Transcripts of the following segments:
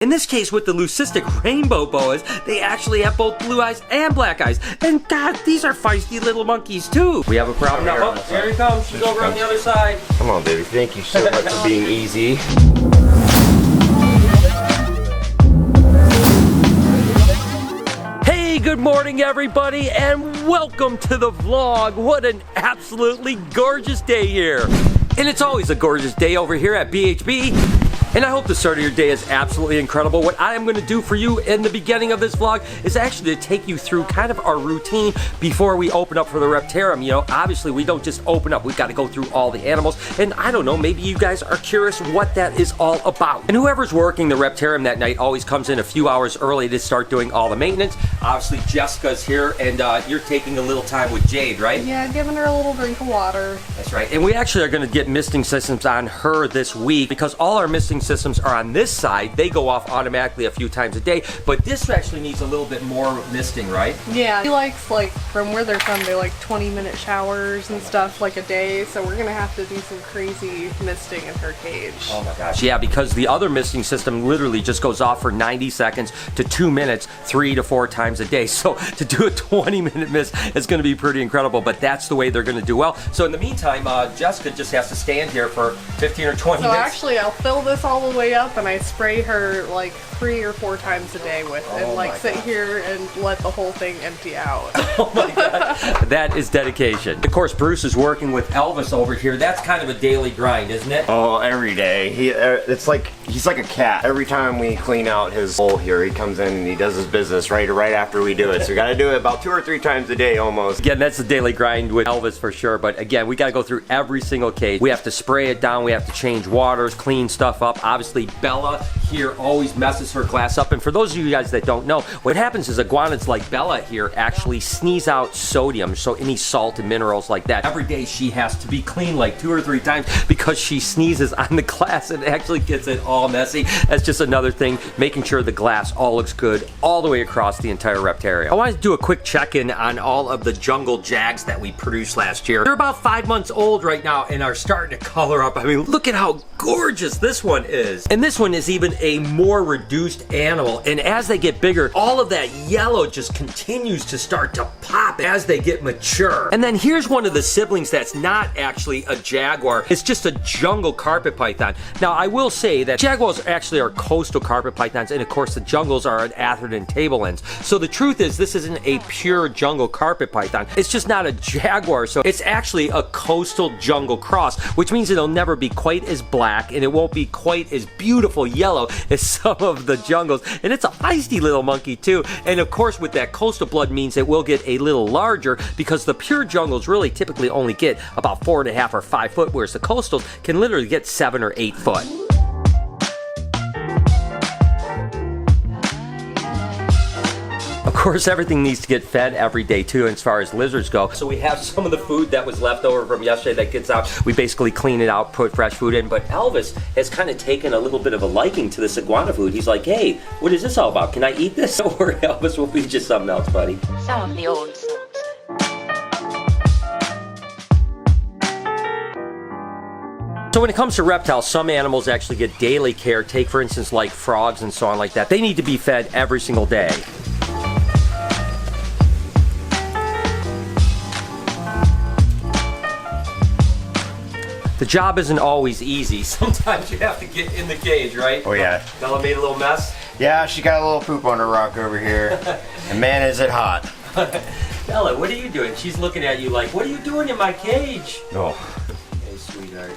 In this case, with the leucistic rainbow boas, they actually have both blue eyes and black eyes. And God, these are feisty little monkeys too. We have a problem now. Oh, here he comes. She's over on the other side. Come on, baby. Thank you so much for being easy. Hey, good morning everybody, and welcome to the vlog. What an absolutely gorgeous day here. And it's always a gorgeous day over here at BHB. And I hope the start of your day is absolutely incredible. What I am going to do for you in the beginning of this vlog is actually to take you through kind of our routine before we open up for the Reptarium. You know, obviously we don't just open up, we've got to go through all the animals. And I don't know, maybe you guys are curious what that is all about. And whoever's working the Reptarium that night always comes in a few hours early to start doing all the maintenance. Obviously Jessica's here, and you're taking a little time with Jade, right? Yeah, giving her a little drink of water. That's right. And we actually are going to get misting systems on her this week because all our misting systems are on this side. They go off automatically a few times a day, but this actually needs a little bit more misting, right? Yeah, she likes, like, from where they're from, they like 20-minute showers and stuff like a day, so we're gonna have to do some crazy misting in her cage. Oh my gosh. Yeah, because the other misting system literally just goes off for 90 seconds to 2 minutes, 3 to 4 times a day. So to do a 20-minute mist is gonna be pretty incredible, but that's the way they're gonna do well. So in the meantime, Jessica just has to stand here for 15 or 20 minutes. So actually, I'll fill this all the way up and I spray her like 3 or 4 times a day with it, and like sit here and let the whole thing empty out. Oh my God, that is dedication. Of course, Bruce is working with Elvis over here. That's kind of a daily grind, isn't it? Oh, every day. It's like he's like a cat. Every time we clean out his hole here, he comes in and he does his business right after we do it. So we got to do it about 2 or 3 times a day almost. Again, that's the daily grind with Elvis for sure. But again, we got to go through every single cage. We have to spray it down. We have to change waters, clean stuff up. Obviously, Bella here always messes her glass up. And for those of you guys that don't know, what happens is iguanas like Bella here actually sneeze out sodium, so any salt and minerals like that. Every day she has to be clean like 2 or 3 times because she sneezes on the glass and actually gets it all messy. That's just another thing, making sure the glass all looks good all the way across the entire Reptarium. I wanted to do a quick check-in on all of the jungle jags that we produced last year. They're about 5 months old right now and are starting to color up. I mean, look at how gorgeous this one is. And this one is even a more reduced animal, and as they get bigger, all of that yellow just continues to start to pop as they get mature. And then here's one of the siblings that's not actually a jaguar. It's just a jungle carpet python. Now, I will say that jaguars actually are coastal carpet pythons, and of course the jungles are an Atherton tablelands. So the truth is, this isn't a pure jungle carpet python. It's just not a jaguar, so it's actually a coastal jungle cross, which means it'll never be quite as black, and it won't be quite as beautiful yellow as some of the jungles. And it's a feisty little monkey too. And of course, with that coastal blood means it will get a little larger, because the pure jungles really typically only get about 4.5 or 5 foot, whereas the coastals can literally get 7 or 8 foot. Of course, everything needs to get fed every day too, as far as lizards go. So we have some of the food that was left over from yesterday that gets out. We basically clean it out, put fresh food in, but Elvis has kind of taken a little bit of a liking to this iguana food. He's like, hey, what is this all about? Can I eat this? Don't worry, Elvis, we'll feed you something else, buddy. Some of the old salt. So when it comes to reptiles, some animals actually get daily care. Take, for instance, like frogs and so on like that. They need to be fed every single day. The job isn't always easy. Sometimes you have to get in the cage, right? Oh yeah. Bella made a little mess. Yeah, she got a little poop on her rock over here. And man, is it hot. Bella, what are you doing? She's looking at you like, what are you doing in my cage? Oh. Hey, sweetheart.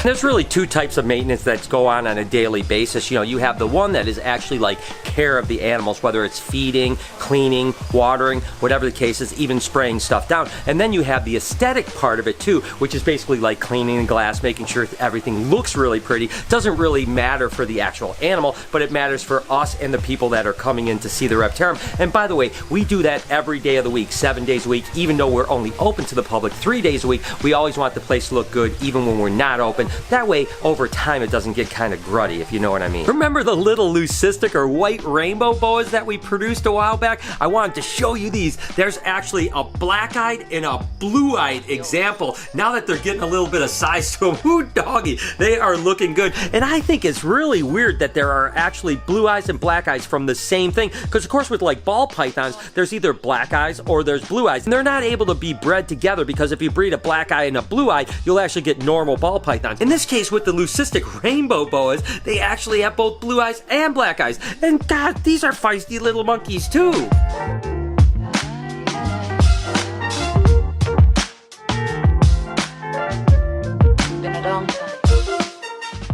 There's really 2 types of maintenance that go on a daily basis. You know, you have the one that is actually like care of the animals, whether it's feeding, cleaning, watering, whatever the case is, even spraying stuff down. And then you have the aesthetic part of it too, which is basically like cleaning the glass, making sure everything looks really pretty. Doesn't really matter for the actual animal, but it matters for us and the people that are coming in to see the Reptarium. And by the way, we do that every day of the week, 7 days a week, even though we're only open to the public 3 days a week. We always want the place to look good, even when we're not open. That way, over time, it doesn't get kind of gruddy, if you know what I mean. Remember the little leucistic or white rainbow boas that we produced a while back? I wanted to show you these. There's actually a black-eyed and a blue-eyed example. Now that they're getting a little bit of size to them, whoo doggy, they are looking good. And I think it's really weird that there are actually blue eyes and black eyes from the same thing. Because of course with like ball pythons, there's either black eyes or there's blue eyes. And they're not able to be bred together because if you breed a black eye and a blue eye, you'll actually get normal ball pythons. In this case with the leucistic rainbow boas, they actually have both blue eyes and black eyes. And God, these are feisty little monkeys too.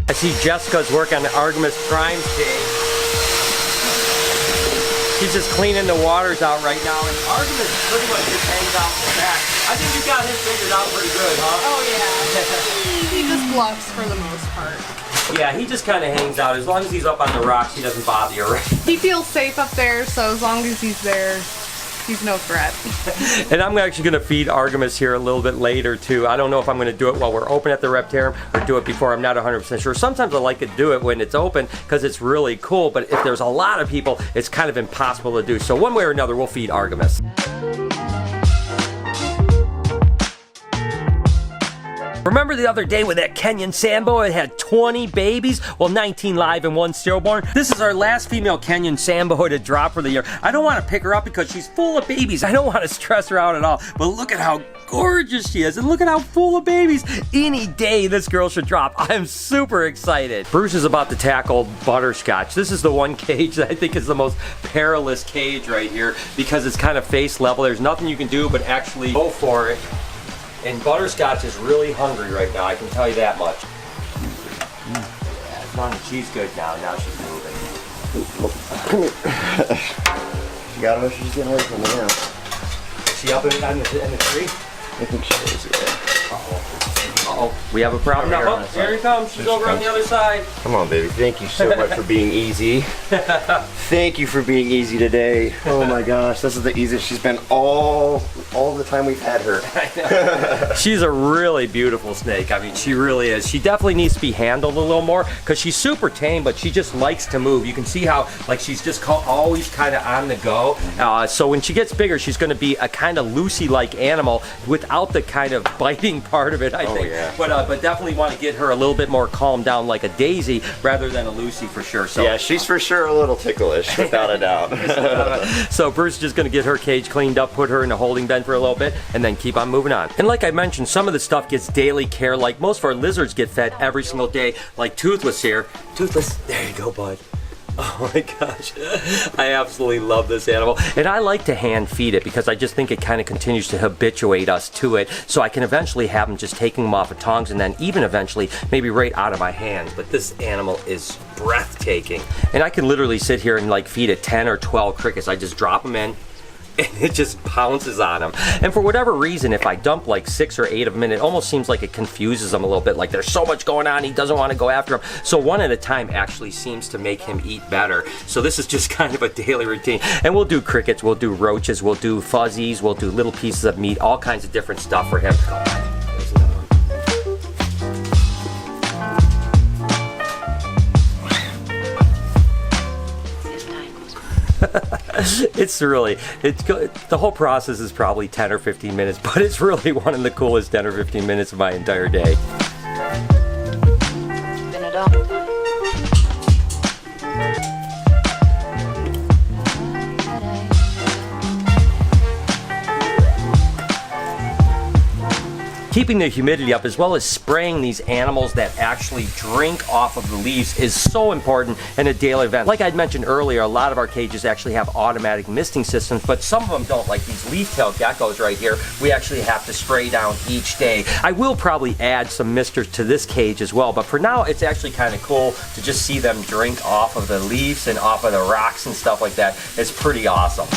I see Jessica's work on the Artemis Prime's cage. She's just cleaning the waters out right now, and Artemis pretty much just hangs out in the back. I think you got him figured out pretty good, huh? Oh yeah. He just bluffs for the most part. Yeah, he just kind of hangs out. As long as he's up on the rocks, he doesn't bother you, right? He feels safe up there, so as long as he's there, he's no threat. And I'm actually going to feed Artemis here a little bit later too. I don't know if I'm going to do it while we're open at the Reptarium or do it before. I'm not 100% sure. Sometimes I like to do it when it's open because it's really cool, but if there's a lot of people, it's kind of impossible to do. So one way or another, we'll feed Artemis. Remember the other day with that Kenyan Sambo, it had 20 babies? Well, 19 live and 1 stillborn. This is our last female Kenyan Sambo to drop for the year. I don't want to pick her up because she's full of babies. I don't want to stress her out at all. But look at how gorgeous she is, and look at how full of babies. Any day this girl should drop. I'm super excited. Bruce is about to tackle Butterscotch. This is the one cage that I think is the most perilous cage right here because it's kind of face level. There's nothing you can do but actually go for it. And Butterscotch is really hungry right now, I can tell you that much. Yeah, as long as she's good now she's moving. Come here. She got him, she's getting away from me now. Is she up in the tree? I think she is, yeah. Uh-oh, we have a problem now. Oh, here he comes, she's over on the other side. Come on, baby, thank you so much for being easy. Thank you for being easy today. Oh my gosh, this is the easiest she's been all the time we've had her. She's a really beautiful snake. I mean, she really is. She definitely needs to be handled a little more because she's super tame, but she just likes to move. You can see how, like, she's just always kind of on the go. So when she gets bigger, she's going to be a kind of Lucy-like animal without the kind of biting part of it, I think. Yeah. But definitely want to get her a little bit more calmed down like a Daisy rather than a Lucy for sure. So yeah, she's for sure a little ticklish, without a doubt. So Bruce is just going to get her cage cleaned up, put her in a holding pen for a little bit, and then keep on moving on. And like I mentioned, some of the stuff gets daily care. Like most of our lizards get fed every single day. Like Toothless here. Toothless, there you go, bud. Oh my gosh, I absolutely love this animal. And I like to hand feed it because I just think it kind of continues to habituate us to it. So I can eventually have them just taking them off of tongs and then even eventually maybe right out of my hands. But this animal is breathtaking. And I can literally sit here and like feed it 10 or 12 crickets. I just drop them in. And it just pounces on them. And for whatever reason, if I dump like 6 or 8 of them in, it almost seems like it confuses them a little bit. Like there's so much going on, he doesn't want to go after them. So one at a time actually seems to make him eat better. So this is just kind of a daily routine. And we'll do crickets, we'll do roaches, we'll do fuzzies, we'll do little pieces of meat, all kinds of different stuff for him. There's another one. It's really, the whole process is probably 10 or 15 minutes, but it's really one of the coolest 10 or 15 minutes of my entire day. Spin it up. Keeping the humidity up as well as spraying these animals that actually drink off of the leaves is so important in a daily event. Like I'd mentioned earlier, a lot of our cages actually have automatic misting systems, but some of them don't. Like these leaf-tailed geckos right here, we actually have to spray down each day. I will probably add some misters to this cage as well, but for now it's actually kind of cool to just see them drink off of the leaves and off of the rocks and stuff like that. It's pretty awesome.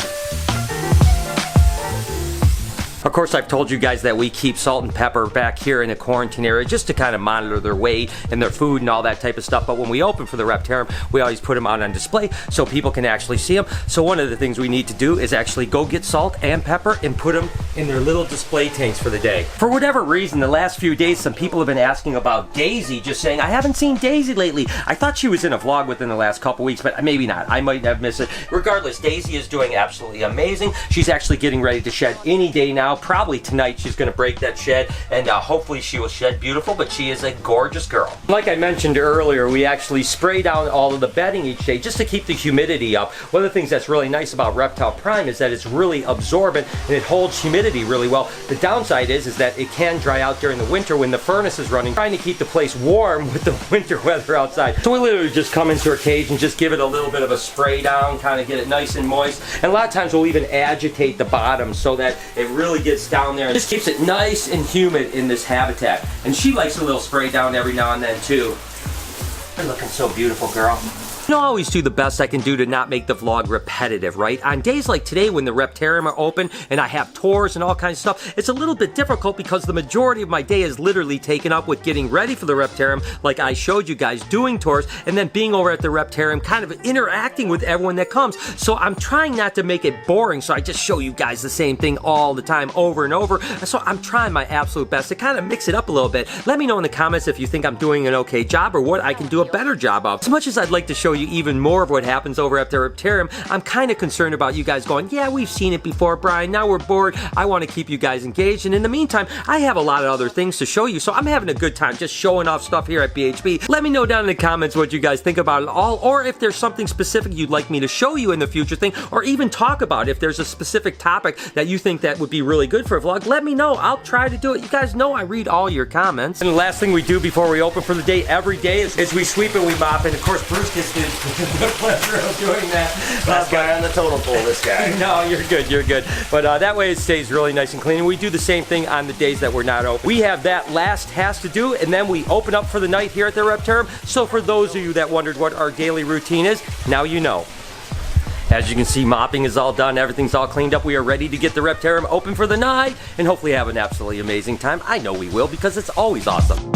Of course, I've told you guys that we keep Salt and Pepper back here in the quarantine area just to kind of monitor their weight and their food and all that type of stuff. But when we open for the Reptarium, we always put them out on display so people can actually see them. So one of the things we need to do is actually go get Salt and Pepper and put them in their little display tanks for the day. For whatever reason, the last few days, some people have been asking about Daisy, just saying, I haven't seen Daisy lately. I thought she was in a vlog within the last couple weeks, but maybe not. I might have missed it. Regardless, Daisy is doing absolutely amazing. She's actually getting ready to shed any day now. Probably tonight she's going to break that shed, and hopefully she will shed beautiful, but she is a gorgeous girl. Like I mentioned earlier, we actually spray down all of the bedding each day just to keep the humidity up. One of the things that's really nice about Reptile Prime is that it's really absorbent and it holds humidity really well. The downside is that it can dry out during the winter when the furnace is running, trying to keep the place warm with the winter weather outside. So we literally just come into our cage and just give it a little bit of a spray down, kind of get it nice and moist. And a lot of times we'll even agitate the bottom so that it really gets down there and just keeps it nice and humid in this habitat. And she likes a little spray down every now and then too. You're looking so beautiful, girl. I'll always do the best I can do to not make the vlog repetitive, right? On days like today when the Reptarium are open and I have tours and all kinds of stuff, it's a little bit difficult because the majority of my day is literally taken up with getting ready for the Reptarium, like I showed you guys, doing tours, and then being over at the Reptarium, kind of interacting with everyone that comes. So I'm trying not to make it boring, so I just show you guys the same thing all the time, over and over. So I'm trying my absolute best to kind of mix it up a little bit. Let me know in the comments if you think I'm doing an okay job or what I can do a better job of. As much as I'd like to show you even more of what happens over at the Reptarium, I'm kind of concerned about you guys going, yeah, we've seen it before, Brian, now we're bored. I want to keep you guys engaged, and in the meantime, I have a lot of other things to show you, so I'm having a good time just showing off stuff here at BHB. Let me know down in the comments what you guys think about it all, or if there's something specific you'd like me to show you in the future thing, or even talk about. If there's a specific topic that you think that would be really good for a vlog, let me know. I'll try to do it. You guys know I read all your comments. And the last thing we do before we open for the day every day is we sweep and we mop, and of course Bruce gets the pleasure of doing that. Last guy on the totem pole, this guy. No, you're good, you're good. But that way it stays really nice and clean. And we do the same thing on the days that we're not open. We have that last task to do, and then we open up for the night here at the Reptarium. So for those of you that wondered what our daily routine is, now you know. As you can see, mopping is all done, everything's all cleaned up. We are ready to get the Reptarium open for the night and hopefully have an absolutely amazing time. I know we will, because it's always awesome.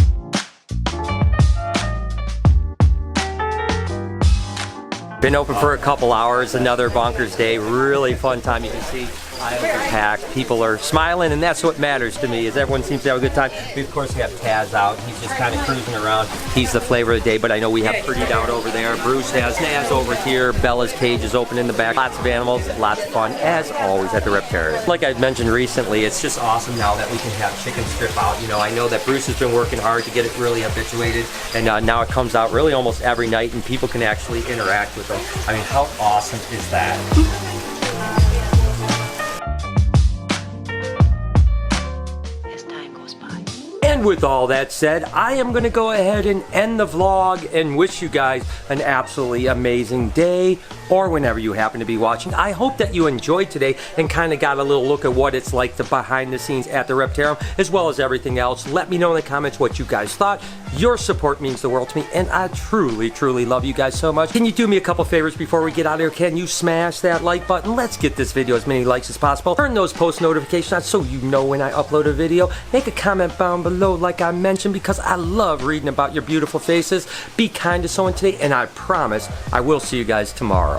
Been open for a couple hours, another bonkers day, really fun time. You can see aisles are packed, people are smiling, and that's what matters to me, is everyone seems to have a good time. We of course have Taz out, he's just kind of cruising around. He's the flavor of the day, but I know we have Pretty down over there. Bruce has Naz over here, Bella's cage is open in the back. Lots of animals, lots of fun, as always at the Reptarium. Like I mentioned recently, it's just awesome now that we can have chicken strip out. You know, I know that Bruce has been working hard to get it really habituated, and now it comes out really almost every night, and people can actually interact with them. I mean, how awesome is that? And with all that said, I am going to go ahead and end the vlog and wish you guys an absolutely amazing day, or whenever you happen to be watching. I hope that you enjoyed today and kind of got a little look at what it's like to behind the scenes at the Reptarium, as well as everything else. Let me know in the comments what you guys thought. Your support means the world to me, and I truly, truly love you guys so much. Can you do me a couple favors before we get out of here? Can you smash that like button? Let's get this video as many likes as possible. Turn those post notifications on so you know when I upload a video. Make a comment down below like I mentioned, because I love reading about your beautiful faces. Be kind to someone today, and I promise I will see you guys tomorrow.